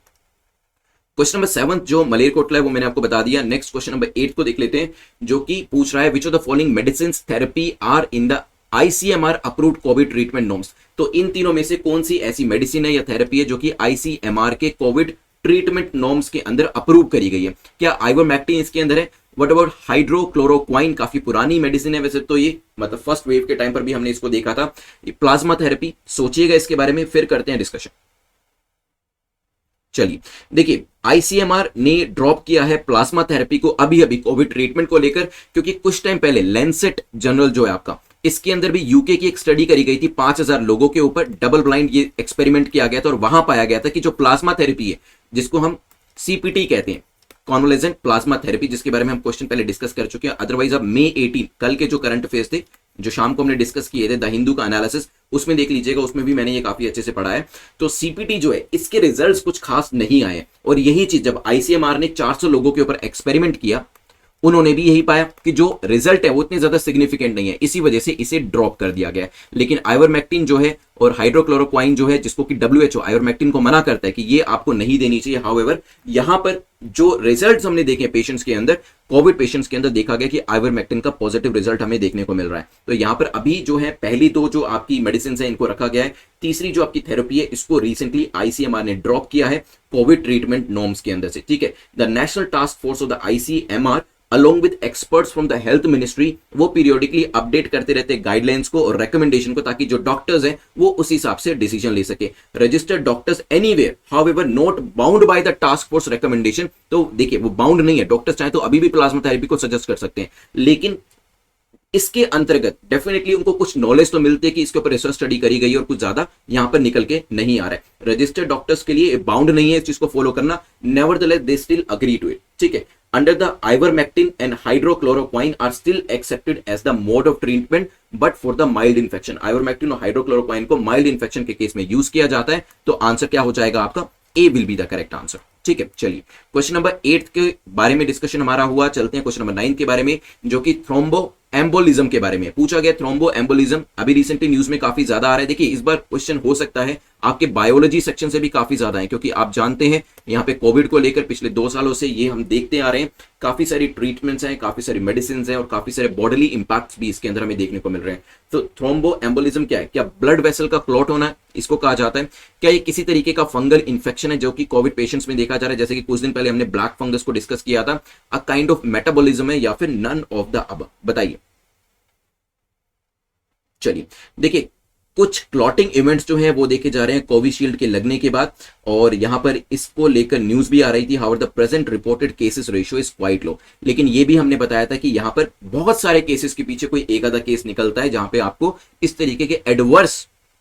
क्वेश्चन नंबर 7 जो मलेरकोटला है वो मैंने आपको बता दिया। नेक्स्ट क्वेश्चन नंबर 8 को देख लेते हैं जो कि पूछ रहा है which of the following medicine therapy are in the ICMR approved covid treatment norms. तो इन तीनों में से कौन सी ऐसी मेडिसिन है या थेरेपी है जो कि ICMR के कोविड ट्रीटमेंट नॉर्म्स के अंदर अप्रूव करी गई है। क्या आइवरमेक्टिन इसके अंदर है, व्हाट अबाउट हाइड्रोक्लोरोक्वाइन, काफी पुरानी मेडिसिन है वैसे तो ये, मतलब फर्स्ट वेव के टाइम पर भी हमने इसको देखा था। प्लाज्मा थेरेपी, सोचिएगा इसके बारे में, फिर करते हैं डिस्कशन। चलिए देखिए, आईसीएमआर ने ड्रॉप किया है प्लाज्मा थेरेपी को अभी अभी कोविड ट्रीटमेंट को लेकर, क्योंकि कुछ टाइम पहले लैंसेट जर्नल जो है आपका, इसके अंदर भी यूके की एक स्टडी करी गई थी 5000 लोगों के ऊपर, डबल ब्लाइंड ये एक्सपेरिमेंट किया गया था और वहां पाया गया था कि जो प्लाज्मा थेरेपी है, जिसको हम सीपीटी कहते हैं, कॉन्वलेसेंट प्लाज्मा थेरेपी, जिसके बारे में हम क्वेश्चन पहले डिस्कस कर चुके हैं। अदरवाइज अब May 18 कल के जो करंट अफेयर्स थे, जो शाम को हमने डिस्कस किए थे, द हिंदू का एनालिसिस, उसमें देख लीजिएगा, उसमें भी मैंने ये काफी अच्छे से पढ़ा है। तो सीपीटी जो है, इसके रिजल्ट्स कुछ खास नहीं आए, और यही चीज जब आईसीएमआर ने 400 लोगों के ऊपर एक्सपेरिमेंट किया, उन्होंने भी यही पाया कि जो रिजल्ट है वो इतने ज्यादा सिग्निफिकेंट नहीं है, इसी वजह से इसे ड्रॉप कर दिया गया है। लेकिन आइवरमेक्टिन जो है और हाइड्रोक्लोरोक्वाइन जो है, जिसको कि WHO आइवरमेक्टिन को मना करता है कि ये आपको नहीं देनी चाहिए, हाउएवर यहां पर जो रिजल्ट्स हमने देखे पेशेंट्स के अंदर, कोविड पेशेंट्स के अंदर देखा गया कि आइवरमेक्टिन का पॉजिटिव रिजल्ट हमें देखने को मिल रहा है। तो यहां पर अभी जो है पहली दो जो आपकी मेडिसिन है इनको रखा गया है, तीसरी जो आपकी थेरेपी है इसको रिसेंटली आईसीएमआर ने ड्रॉप किया है कोविड ट्रीटमेंट नॉर्म्स के अंदर से, ठीक है। The national task force of the ICMR along with experts from the health ministry, वो periodically अपडेट करते रहते हैं गाइडलाइंस को और रिकमेंडेशन को, ताकि जो डॉक्टर्स हैं वो उस हिसाब से डिसीजन ले सके। Registered doctors anywhere however not bound by the task force recommendation, तो देखिए वो बाउंड नहीं है, डॉक्टर्स चाहे तो अभी भी प्लाज्मा थेरेपी को सजेस्ट कर सकते हैं, लेकिन इसके अंतर्गत डेफिनेटली उनको कुछ नॉलेज तो मिलती है कि इसके ऊपर रिसर्च स्टडी करी गई और कुछ ज्यादा यहां पर निकल के नहीं आ रहा है। रजिस्टर्ड डॉक्टर्स के लिए बाउंड नहीं है इस चीज को फॉलो करना, nevertheless they still agree to it, ठीक है। Under the ivermectin and hydrochloroquine are still accepted as the mode of treatment, but for the mild infection, ivermectin और hydrochloroquine को mild infection के केस में यूज किया जाता है। तो आंसर क्या हो जाएगा आपका? A will be the correct answer, ठीक है। चलिए क्वेश्चन नंबर 8 के बारे में डिस्कशन हमारा हुआ, चलते हैं क्वेश्चन नंबर 9 के बारे में, जो कि थ्रोम्बो एम्बोलिज्म के बारे में पूछा गया। थ्रोम्बो एम्बोलिज्म अभी रिसेंटली न्यूज में काफी ज्यादा आ रहा है। देखिए इस बार क्वेश्चन हो सकता है आपके बायोलॉजी सेक्शन से भी काफी ज्यादा है, क्योंकि आप जानते हैं यहाँ पे कोविड को लेकर पिछले 2 सालों से ये हम देखते आ रहे हैं, काफी सारी ट्रीटमेंट्स हैं, काफी सारी मेडिसिन हैं और काफी सारे बॉडीली इंपैक्ट्स भी इसके अंदर हमें देखने को मिल रहे हैं। तो थ्रोम्बो एम्बोलिज्म क्या है? क्या ब्लड वेसल का क्लॉट होना है इसको कहा जाता है? क्या ये किसी तरीके का फंगल इन्फेक्शन है जो कि कोविड पेशेंट्स में देखा जा रहा है, जैसे कि कुछ दिन पहले हमने ब्लैक फंगस को डिस्कस किया था? अ काइंड ऑफ मेटाबॉलिज्म है या फिर नन ऑफ द अब? बताइए। चलिए देखिए, कुछ क्लॉटिंग इवेंट्स जो हैं वो देखे जा रहे हैं कोविशील्ड के लगने के बाद, और यहां पर इसको लेकर न्यूज भी आ रही थी, however the present reported cases ratio is quite low. लेकिन ये भी हमने बताया था कि यहां पर बहुत सारे केसेस के पीछे कोई एक आधा केस निकलता है जहां पे आपको इस तरीके के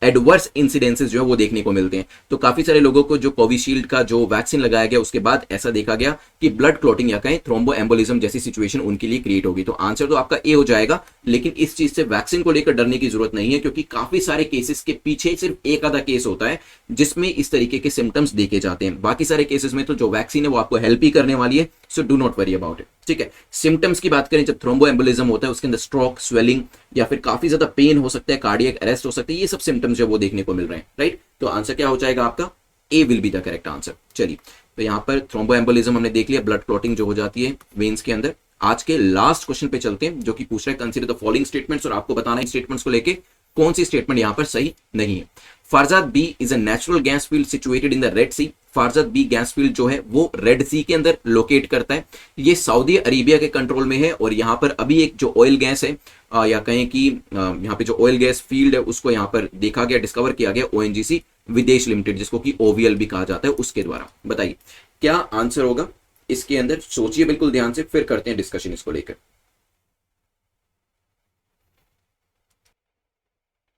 एडवर्स इंसिडेंसेस जो है वो देखने को मिलते हैं। तो काफी सारे लोगों को जो कोविशील्ड का जो वैक्सीन लगाया गया उसके बाद ऐसा देखा गया कि ब्लड क्लॉटिंग या कहें थ्रोम्बो एम्बोलिज्म जैसी सिचुएशन उनके लिए क्रिएट होगी। तो आंसर तो आपका ए हो जाएगा, लेकिन इस चीज से वैक्सीन को लेकर डरने की जरूरत नहीं है, क्योंकि काफी सारे केसेस के पीछे सिर्फ एक आधा केस होता है जिसमें इस तरीके के सिम्टम्स देखे जाते हैं। बाकी सारे केसेस में तो जो वैक्सीन है वो आपको हेल्प ही करने वाली है, so do not worry about it, ठीक है। सिम्टम्स की बात करें, जब थ्रोम्बो एम्बोलिज्म होता है उसके अंदर स्ट्रोक, स्वेलिंग या फिर काफी ज्यादा पेन हो सकता है, कार्डियक अरेस्ट हो सकता है, ये सब सिम्टम्स जो वो देखने को मिल रहे हैं, राइट। तो आंसर क्या हो जाएगा आपका? A will be the correct answer. चलिए तो यहां पर थ्रोम्बो एम्बोलिज्म हमने देख लिया, ब्लड क्लॉटिंग जो हो जाती है वेन्स के अंदर। आज के लास्ट क्वेश्चन पे चलते हैं, जो कि पूछ रहा है कंसीडर द फॉलोइंग स्टेटमेंट्स, और आपको बताना है स्टेटमेंट्स को लेके कौन सी स्टेटमेंट यहां पर सही नहीं है। Farzad B is a natural gas field situated in the Red Sea. Farzad B gas field जो है वो रेड सी के अंदर लोकेट करता है, ये सऊदी अरेबिया के कंट्रोल में है। और यहाँ पर अभी एक जो ऑयल गैस है या कहें कि यहाँ पे जो ऑयल गैस फील्ड है उसको यहाँ पर देखा गया, डिस्कवर किया गया ONGC विदेश लिमिटेड, जिसको कि OVL भी कहा जाता है, उसके द्वारा। बताइए क्या आंसर होगा इसके अंदर? सोचिए बिल्कुल ध्यान से, फिर करते हैं डिस्कशन इसको लेकर।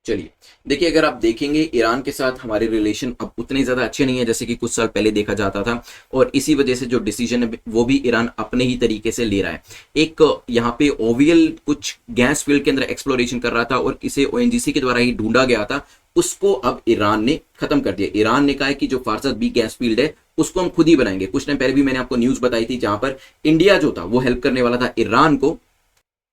चलिए देखिए, अगर आप देखेंगे ईरान के साथ हमारे रिलेशन अब उतने ज्यादा अच्छे नहीं है जैसे कि कुछ साल पहले देखा जाता था, और इसी वजह से जो डिसीजन है वो भी ईरान अपने ही तरीके से ले रहा है। एक यहाँ पे OVL कुछ गैस फील्ड के अंदर एक्सप्लोरेशन कर रहा था और इसे ONGC के द्वारा ही ढूंढा गया था, उसको अब ईरान ने खत्म कर दिया। ईरान ने कहा है कि जो फारजात बी गैस फील्ड है उसको हम खुद ही बनाएंगे। कुछ टाइम पहले भी मैंने आपको न्यूज बताई थी जहां पर इंडिया जो था वो हेल्प करने वाला था ईरान को,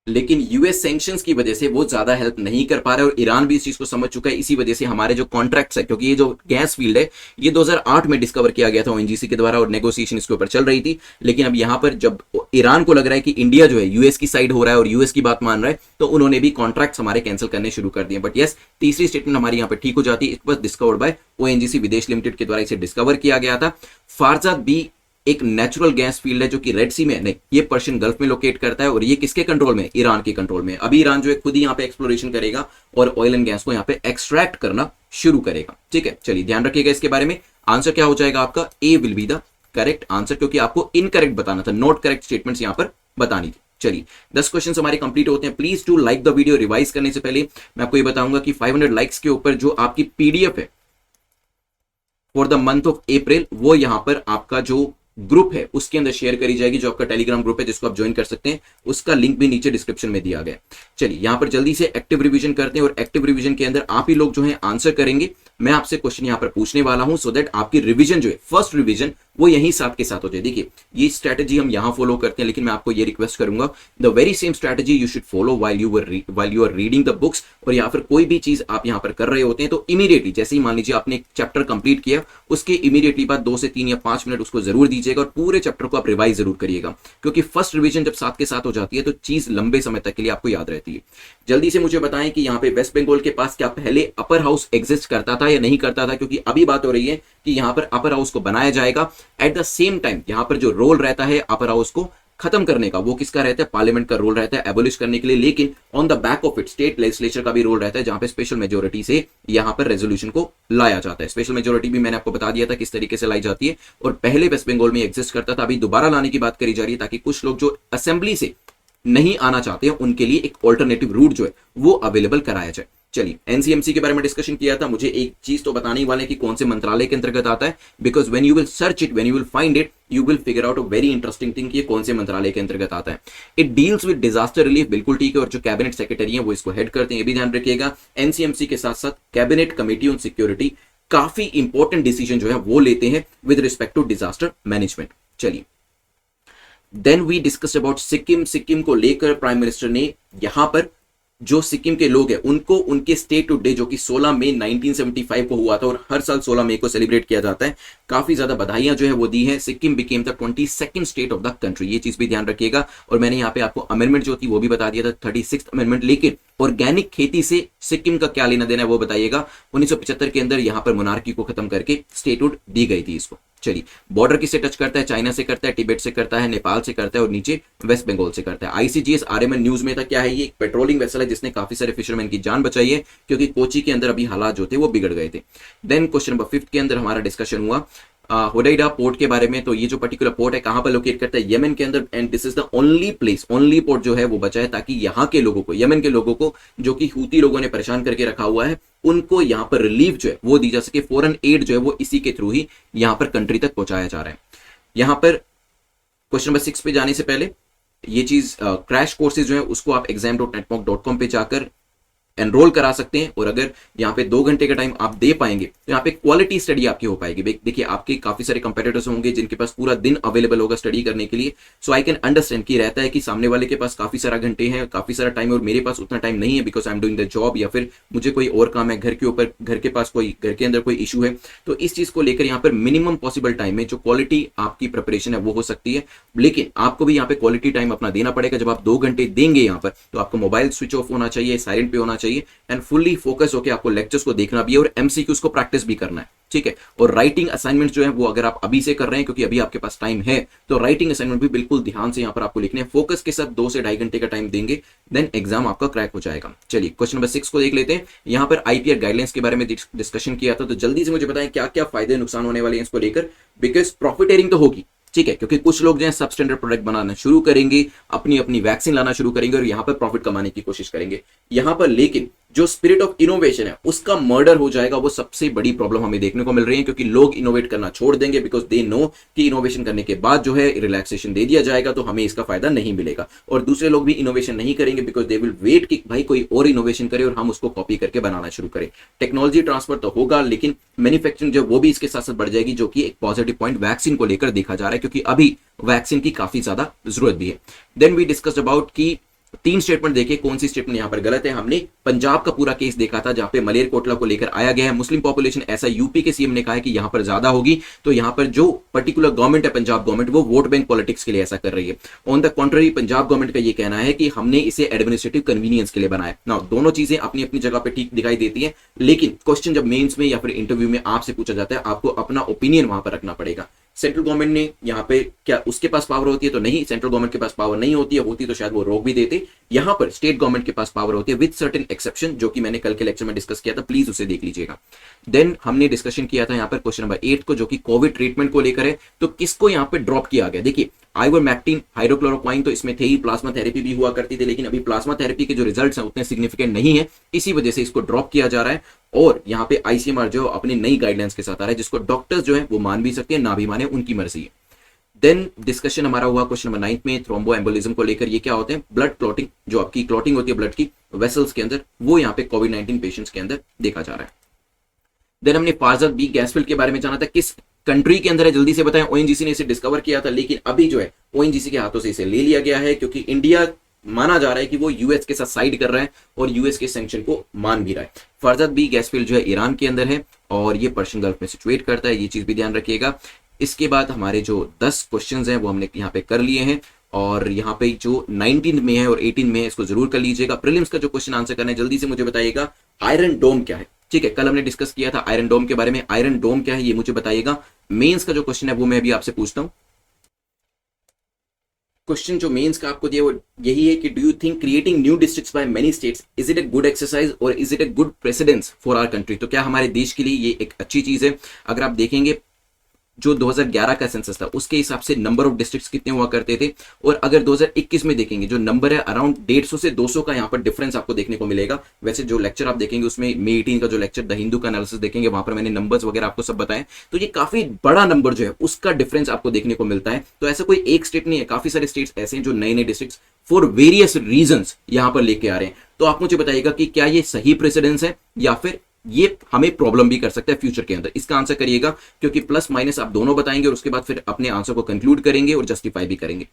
लेकिन यूएस सैंक्शंस की वजह से वो ज्यादा हेल्प नहीं कर पा रहे, और ईरान भी इस चीज को समझ चुका है। इसी वजह से हमारे जो कॉन्ट्रैक्ट्स है, क्योंकि ये जो गैस फील्ड है ये 2008 में डिस्कवर किया गया था ONGC के द्वारा और नेगोशिएशन इसके ऊपर चल रही थी, लेकिन अब यहां पर जब ईरान को लग रहा है कि इंडिया जो है यूएस की साइड हो रहा है और यूएस की बात मान रहा है, तो उन्होंने भी कॉन्ट्रैक्ट्स हमारे कैंसिल करने शुरू कर दिए। बट यस, तीसरी स्टेटमेंट हमारी यहाँ पर ठीक हो जाती है, it was discovered by ONGC विदेश लिमिटेड के द्वारा इसे डिस्कवर किया गया था। फारजात बी एक नेचुरल गैस फील्ड है जो कि रेड सी में नहीं, ये पर्शियन गल्फ में लोकेट करता है और ये किसके कंट्रोल में, ईरान के कंट्रोल में। अभी ईरान जो है खुद ही यहाँ पे एक्सप्लोरेशन करेगा और ऑयल एंड गैस को यहाँ पे एक्सट्रैक्ट करना शुरू करेगा। ठीक है, चलिए ध्यान रखिएगा इसके बारे में। आंसर क्या हो जाएगा आपका, A will be the correct answer, क्योंकि आपको इनकरेक्ट बताना था, नॉट करेक्ट स्टेटमेंट्स यहां पर बतानी थी। चलिए 10 क्वेश्चन हमारे कंप्लीट होते हैं। Please to like the video. Revise करने से पहले मैं आपको ये बताऊंगा कि 500 लाइक्स के ऊपर जो आपकी पीडीएफ है for the month of April, वो यहां पर आपका जो ग्रुप है उसके अंदर शेयर करी जाएगी, जो आपका टेलीग्राम ग्रुप है जिसको आप ज्वाइन कर सकते हैं, उसका लिंक भी नीचे डिस्क्रिप्शन में दिया गया। चलिए यहां पर जल्दी से एक्टिव रिवीजन करते हैं और एक्टिव रिवीजन के अंदर आप ही लोग जो है आंसर करेंगे। मैं आपसे क्वेश्चन यहां पर पूछने वाला हूं सो दैट आपकी रिवीजन जो है, फर्स्ट रिवीजन वो यही साथ के साथ हो जाए। देखिए ये स्ट्रैटेजी हम यहां फॉलो करते हैं, लेकिन मैं आपको ये रिक्वेस्ट करूंगा the very same strategy you should follow while you are reading the books. और यहां पर कोई भी चीज आप यहां पर कर रहे होते हैं तो इमीडिएटली जैसे ही मान लीजिए आपने एक चैप्टर कंप्लीट किया, उसके इमीडिएटली बाद 2 से 3 या 5 मिनट उसको जरूर दीजिएगा और पूरे चैप्टर को आप रिवाइज जरूर करिएगा, क्योंकि फर्स्ट रिवीजन जब साथ के साथ हो जाती है तो चीज लंबे समय तक के लिए आपको याद रहती है। जल्दी से मुझे बताएं कि यहाँ पे वेस्ट बंगाल के पास क्या पहले अपर हाउस एग्जिस्ट करता था या नहीं करता था, क्योंकि अभी बात हो रही है कि यहाँ पर अपर हाउस को बनाया जाएगा। एट द सेम टाइम यहाँ पर जो रोल रहता है अपर हाउस को खत्म करने का, वो किसका रहता है, पार्लियामेंट का रोल रहता है एबोलिश करने के लिए। लेकिन on the back of it state legislature का भी रोल रहता है, जहां पे स्पेशल मेजोरिटी से यहां पर रेजोल्यूशन को लाया जाता है। स्पेशल मेजोरिटी भी मैंने आपको बता दिया था किस तरीके से लाई जाती है, और पहले वेस्ट बंगाल में एग्जिस्ट करता था, अभी दोबारा लाने की बात करी जा रही है, ताकि कुछ लोग जो असेंबली से नहीं आना चाहते हैं उनके लिए एक ऑल्टरनेटिव रूट जो है वो अवेलेबल कराया जाए। चलिए एनसीएमसी के बारे में डिस्कशन किया था, मुझे एक चीज तो बताने वाले कि कौन से मंत्रालय के अंतर्गत आता है, because when you will search it, when you will find it, you will figure out a very interesting thing कि ये कौन से मंत्रालय के अंतर्गत आता है। It deals with disaster relief, बिल्कुल ठीक है, और जो कैबिनेट सेक्रेटरी है वो इसको हेड करते हैं, ये भी ध्यान रखिएगा। एनसीएमसी के साथ साथ कैबिनेट कमेटी ऑन सिक्योरिटी काफी इंपॉर्टेंट डिसीजन जो है वो लेते हैं with respect to disaster management. चलिए then we discuss about Sikkim. Sikkim को लेकर प्राइम मिनिस्टर ने यहां पर जो सिक्किम के लोग हैं उनको उनके स्टेट टू डे जो कि 16 मई 1975 को हुआ था और हर साल 16 मई को सेलिब्रेट किया जाता है, काफी ज्यादा बधाइयां जो है वो दी है। Sikkim became the 22nd state of the country, ये चीज भी ध्यान रखिएगा। और मैंने यहाँ पे आपको अमेंडमेंट जो थी वो भी बता दिया था, 36th अमेंडमेंट। लेकिन ऑर्गेनिक खेती से सिक्किम का क्या लेना देना है वो बताइएगा। 1975 के अंदर यहाँ पर मोनार्की को खत्म करके स्टेटहुड दी गई थी इसको। चलिए बॉर्डर किससे टच करता है, चाइना से करता है, तिब्बत से करता है, नेपाल से करता है और नीचे वेस्ट बंगाल से करता है। आईसीजीएस आरएमएन न्यूज में था, क्या है ये, एक पेट्रोलिंग वेसल है जिसने काफी सारे फिशरमैन की जान बचाई है, क्योंकि कोची के अंदर अभी हालात जो थे वो बिगड़ गए थे। देन क्वेश्चन नंबर 5 के अंदर हमारा डिस्कशन हुआ होडाइडा पोर्ट के बारे में। तो ये जो पर्टिकुलर पोर्ट है कहां पर लोकेट करता है, यमन के अंदर, and this is the only place, only port जो है वो बचा है, ताकि यहाँ के लोगों को, यमन के लोगों को जो कि हूती लोगों ने परेशान करके रखा हुआ है, उनको यहाँ पर रिलीफ जो है वो दी जा सके। फॉरेन एड जो है वो इसी के थ्रू ही यहाँ पर कंट्री तक पहुंचाया जा रहा है। यहाँ पर क्वेश्चन नंबर 6 पे जाने से पहले ये चीज क्रैश कोर्सेज जो है उसको आप exam.netmock.com पे जाकर एनरोल करा सकते हैं, और अगर यहाँ पे 2 घंटे का टाइम आप दे पाएंगे तो यहाँ पे क्वालिटी स्टडी आपकी हो पाएगी। देखिए आपके काफी सारे कंपेटिटर्स होंगे जिनके पास पूरा दिन अवेलेबल होगा स्टडी करने के लिए, सो आई कैन अंडरस्टैंड कि रहता है कि सामने वाले के पास काफी सारा घंटे हैं, काफी सारा टाइम है, और मेरे पास उतना टाइम नहीं है because I am doing the job, या फिर मुझे कोई और काम है घर के ऊपर, घर के पास कोई, घर के अंदर कोई इशू है। तो इस चीज को लेकर यहाँ पर मिनिमम पॉसिबल टाइम में जो क्वालिटी आपकी प्रिपरेशन है वो हो सकती है, लेकिन आपको भी यहाँ पे क्वालिटी टाइम अपना देना पड़ेगा। जब आप 2 घंटे देंगे यहाँ पर तो आपको मोबाइल स्विच ऑफ होना चाहिए, साइलेंट पे होना चाहिए, एंड फुल फोकस होकर आपको लेक्चर्स को देखना भी है और एमसीक्यूज को प्रैक्टिस भी करना है, ठीक है। और राइटिंग असाइनमेंट जो है वो अगर आप अभी से कर रहे हैं, क्योंकि अभी आपके पास टाइम है, तो राइटिंग असाइनमेंट भी बिल्कुल ध्यान से यहाँ पर आपको लिखने हैं, फोकस के साथ 2 से 2.5 घंटे का टाइम देंगे, देन एग्जाम आपका क्रैक हो जाएगा। चलिए क्वेश्चन नंबर 6 को देख लेते हैं। यहाँ पर आईपीआर गाइडलाइंस के बारे में डिस्कशन किया था, तो जल्दी से मुझे बताएं क्या क्या फायदे नुकसान होने वाले हैं इसको लेकर, बिकॉज प्रॉफिटेरिंग तो होगी, ठीक है, क्योंकि कुछ लोग जो है सब स्टैंडर्ड प्रोडक्ट बनाना शुरू करेंगे, अपनी अपनी वैक्सीन लाना शुरू करेंगे और यहाँ पर प्रॉफिट कमाने की कोशिश करेंगे यहाँ पर, लेकिन जो स्पिरिट ऑफ इनोवेशन है उसका मर्डर हो जाएगा। वो सबसे बड़ी प्रॉब्लम हमें देखने को मिल रही है, क्योंकि लोग इनोवेट करना छोड़ देंगे बिकॉज दे नो कि इनोवेशन करने के बाद जो है रिलैक्सेशन दे दिया जाएगा तो हमें इसका फायदा नहीं मिलेगा, और दूसरे लोग भी इनोवेशन नहीं करेंगे बिकॉज दे विल वेट कि भाई कोई और इनोवेशन करे और हम उसको कॉपी करके बनाना शुरू करें। टेक्नोलॉजी ट्रांसफर तो होगा, लेकिन मैन्युफैक्चरिंग जो वो भी इसके साथ साथ बढ़ जाएगी, जो कि एक पॉजिटिव पॉइंट वैक्सीन को लेकर देखा जा रहा है, क्योंकि अभी वैक्सीन की काफी ज्यादा जरूरत भी है। देन वी डिस्कस्ड अबाउट की 3 स्टेटमेंट देखे, कौन सी स्टेटमेंट यहां पर गलत है। हमने पंजाब का पूरा केस देखा था जहां पे मलेरकोटला को लेकर आया गया है, मुस्लिम पॉपुलेशन, ऐसा यूपी के सीएम ने कहा है कि यहां पर ज्यादा होगी, तो यहां पर जो पर्टिकुलर गवर्नमेंट है पंजाब गवर्नमेंट, वो वोट बैंक पॉलिटिक्स के लिए ऐसा कर रही है। On the contrary Punjab government का ये कहना है कि हमने इसे एडमिनिस्ट्रेटिव कन्वीनियंस के लिए बनाया। ना दोनों चीजें अपनी अपनी जगह पे ठीक दिखाई देती है, लेकिन क्वेश्चन जब मेंस में या फिर इंटरव्यू में आपसे पूछा जाता है, आपको अपना ओपिनियन वहां पर रखना पड़ेगा। सेंट्रल गवर्नमेंट ने यहाँ पे क्या उसके पास पावर होती है? तो नहीं, सेंट्रल गवर्नमेंट के पास पावर नहीं होती है, होती तो शायद वो रोक भी देते। यहाँ पर स्टेट गवर्नमेंट के पास पावर होती है विद सर्टेन एक्सेप्शन, जो कि मैंने कल के लेक्चर में डिस्कस किया था, प्लीज उसे देख लीजिएगा। देन हमने डिस्कशन किया था यहाँ पर क्वेश्चन नंबर 8 को, जो कि कोविड ट्रीटमेंट को लेकर है। तो किसको यहाँ पे ड्रॉप किया गया? देखिए आइवरमेक्टिन, हाइड्रोक्लोरोक्वाइन तो इसमें थे ही, प्लाज्मा थेरेपी भी हुआ करती थी, लेकिन अभी प्लाज्मा थेरेपी के जो रिजल्ट्स हैं उतने सिग्निफिकेंट नहीं है, इसी वजह से इसको ड्रॉप किया जा रहा है। और यहाँ पे आईसीएमआर जो अपनी नई गाइडलाइंस के साथ आ रहा है, जिसको डॉक्टर्स जो है वो मान भी सकते हैं, ना भी माने, उनकी मर्जी है। देन डिस्कशन हमारा हुआ क्वेश्चन नंबर 9 में थ्रोम्बो एम्बोलिज्म को लेकर। ये क्या होते हैं? ब्लड क्लॉटिंग, जो आपकी क्लॉटिंग होती है ब्लड की वेसल्स के अंदर, वो यहाँ पे कोविड-19 पेशेंट्स के अंदर देखा जा रहा है। देन हमने फार्जर बी गैस फील्ड के बारे में जाना था, किस कंट्री के अंदर है, जल्दी से बताएं। ओएनजीसी ने इसे डिस्कवर किया था, लेकिन अभी जो है ओएनजीसी के हाथों से इसे ले लिया गया है, क्योंकि इंडिया माना जा रहा है कि वो यूएस के साथ साइड कर रहा है और यूएस के सैंक्शन को मान भी रहा है। फर्जत बी गैस फील्ड जो है ईरान के अंदर है और ये पर्शियन गल्फ में सिचुएट करता है, ये चीज भी ध्यान रखिएगा। इसके बाद हमारे जो 10 क्वेश्चंस हैं वो हमने यहाँ पे कर लिए हैं, और यहाँ पे जो 19 में है और 18 में है इसको जरूर कर लीजिएगा। प्रीलिम्स का जो क्वेश्चन आंसर करना है जल्दी से मुझे बताइएगा, आयरन डोम क्या है? ठीक है, कल हमने डिस्कस किया था आयरन डोम के बारे में, आयरन डोम क्या है ये मुझे बताइएगा। मेंस का जो क्वेश्चन है वो मैं अभी आपसे पूछता हूं। क्वेश्चन जो मेंस का आपको दिया वो यही है कि do you think creating new districts by many states is it a good exercise और is it a good precedence for our country? तो क्या हमारे देश के लिए ये एक अच्छी चीज है? अगर आप देखेंगे जो 2011 का सेंसस था उसके हिसाब से नंबर ऑफ डिस्ट्रिक्ट्स कितने हुआ करते थे, और अगर 2021 में देखेंगे जो नंबर है अराउंड 150 से 200 का यहाँ पर डिफरेंस आपको देखने को मिलेगा। वैसे जो लेक्चर आप देखेंगे उसमें मे 18 का जो लेक्चर द हिंदू का एनालिसिस देखेंगे, वहां पर मैंने नंबर्स वगैरह आपको सब बताएं, तो ये काफी बड़ा नंबर जो है उसका डिफरेंस आपको देखने को मिलता है। तो ऐसा कोई एक स्टेट नहीं है, काफी सारे स्टेट्स ऐसे हैं जो नए नए डिस्ट्रिक्ट्स फॉर वेरियस रीजंस यहां पर लेके आ रहे हैं। तो आप मुझे बताइएगा कि क्या ये सही प्रेसिडेंस है या फिर ये हमें प्रॉब्लम भी कर सकता है फ्यूचर के अंदर? इसका आंसर करिएगा, क्योंकि प्लस माइनस आप दोनों बताएंगे और उसके बाद फिर अपने आंसर को कंक्लूड करेंगे और जस्टिफाई भी करेंगे।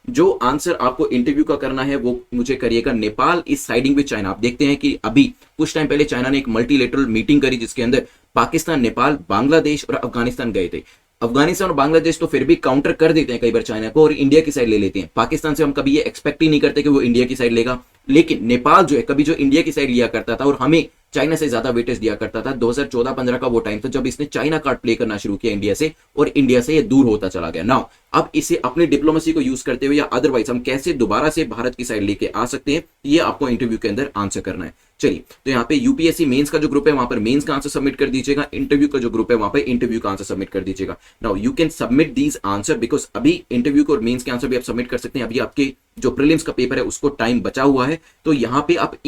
जो आंसर आपको इंटरव्यू का करना है वो मुझे करिएगा, Nepal is siding with China. आप देखते हैं कि अभी कुछ टाइम पहले चाइना ने एक मल्टीलेटरल मीटिंग करी जिसके अंदर पाकिस्तान, नेपाल, बांग्लादेश और अफगानिस्तान गए थे। अफगानिस्तान और बांग्लादेश तो फिर भी काउंटर कर देते हैं कई बार चाइना को और इंडिया की साइड ले लेते हैं। पाकिस्तान से हम कभी ये एक्सपेक्ट ही नहीं करते कि वो इंडिया की साइड लेगा, लेकिन नेपाल जो है कभी जो इंडिया की साइड लिया करता था और हमें चाइना से ज्यादा वेटेज दिया करता था। 2014-15 का वो टाइम था जब इसने चाइना कार्ड प्ले करना शुरू किया इंडिया से, और इंडिया से ये दूर होता चला गया। नाउ अब इसे अपनी डिप्लोमेसी को यूज करते हुए या अदरवाइज हम कैसे दोबारा से भारत की साइड लेके आ सकते हैं, ये आपको इंटरव्यू के अंदर आंसर करना है। चलिए, तो यहाँ पे यूपीएससी मेंस का जो ग्रुप है वहां पर मेंस का आंसर सबमिट कर दीजिएगा, इंटरव्यू का जो ग्रुप है वहां पर इंटरव्यू का आंसर सबमिट कर दीजिएगा। Now you can submit these answer because अभी इंटरव्यू को और मेंस के आंसर भी आप सबमिट कर सकते हैं। अभी आपके जो प्रीलिम्स का पेपर है उसको टाइम बचा हुआ है, तो यहाँ पे आप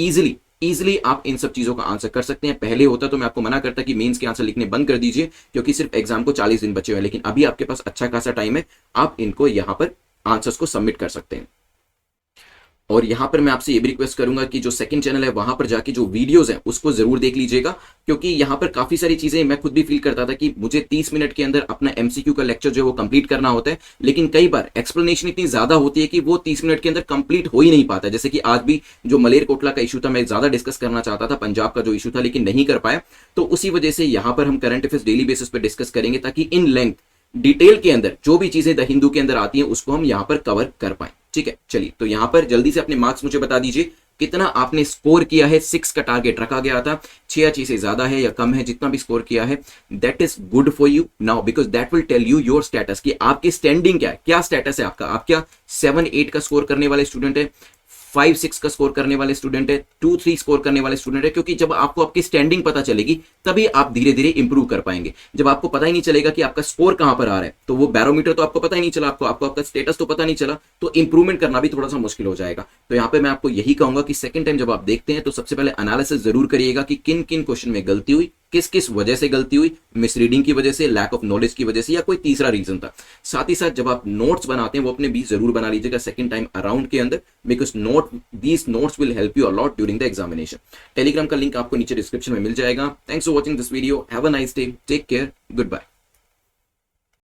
इजिली आप इन सब चीजों का आंसर कर सकते हैं। पहले होता तो मैं आपको मना करता कि मेंस के आंसर लिखने बंद कर दीजिए, क्योंकि सिर्फ एग्जाम को 40 दिन बचे हुए हैं, लेकिन अभी आपके पास अच्छा खासा टाइम है, आप इनको यहां पर आंसर्स को सबमिट कर सकते हैं। और यहां पर मैं आपसे ये भी रिक्वेस्ट करूंगा कि जो सेकंड चैनल है वहां पर जाके जो वीडियोस हैं उसको जरूर देख लीजिएगा, क्योंकि यहां पर काफी सारी चीजें मैं खुद भी फील करता था कि मुझे 30 मिनट के अंदर अपना एमसीक्यू का लेक्चर जो है वो कंप्लीट करना होता है, लेकिन कई बार एक्सप्लेनेशन इतनी ज्यादा होती है कि वो 30 मिनट के अंदर कंप्लीट हो ही नहीं पाता। जैसे कि आज भी जो मलेरकोटला का इशू था, मैं ज्यादा डिस्कस करना चाहता था, पंजाब का जो इशू था, लेकिन नहीं कर पाया। तो उसी वजह से यहां पर हम करंट अफेयर्स डेली बेसिस पर डिस्कस करेंगे, ताकि इन लेंथ डिटेल के अंदर जो भी चीजें द हिंदू के अंदर आती हैं उसको हम यहां पर कवर कर पाए। ठीक है, चलिए, तो यहां पर जल्दी से अपने मार्क्स मुझे बता दीजिए, कितना आपने स्कोर किया है। 6 का टारगेट रखा गया था, 6 या 6 से ज्यादा है या कम है, जितना भी स्कोर किया है that is good for you now, because that will tell you your status कि आपकी स्टैंडिंग क्या है, क्या स्टेटस है आपका। आप क्या 7-8 का स्कोर करने वाले स्टूडेंट है, 5-6 का स्कोर करने वाले स्टूडेंट है, 2-3 स्कोर करने वाले स्टूडेंट है? क्योंकि जब आपको आपकी स्टैंडिंग पता चलेगी तभी आप धीरे धीरे इंप्रूव कर पाएंगे। जब आपको पता ही नहीं चलेगा कि आपका स्कोर कहां पर आ रहा है, तो वो बैरोमीटर तो आपको पता ही नहीं चला, आपको आपका स्टेटस तो पता नहीं चला, तो इंप्रूवमेंट करना भी थोड़ा सा मुश्किल हो जाएगा। तो यहां पे मैं आपको यही कहूंगा कि सेकंड टाइम जब आप देखते हैं तो सबसे पहले एनालिसिस जरूर करिएगा कि किन किन क्वेश्चन में गलती हुई, किस किस वजह से गलती हुई, मिसरीडिंग की वजह से, लैक ऑफ नॉलेज की वजह से, या कोई तीसरा रीजन था। साथ ही साथ जब आप नोट्स बनाते हैं वो अपने भी जरूर बना लीजिएगा सेकंड टाइम अराउंड के अंदर, because these notes will help you a lot during the examination. Telegram का लिंक आपको नीचे डिस्क्रिप्शन में मिल जाएगा। Thanks for watching this video, have a nice day, take care, good bye.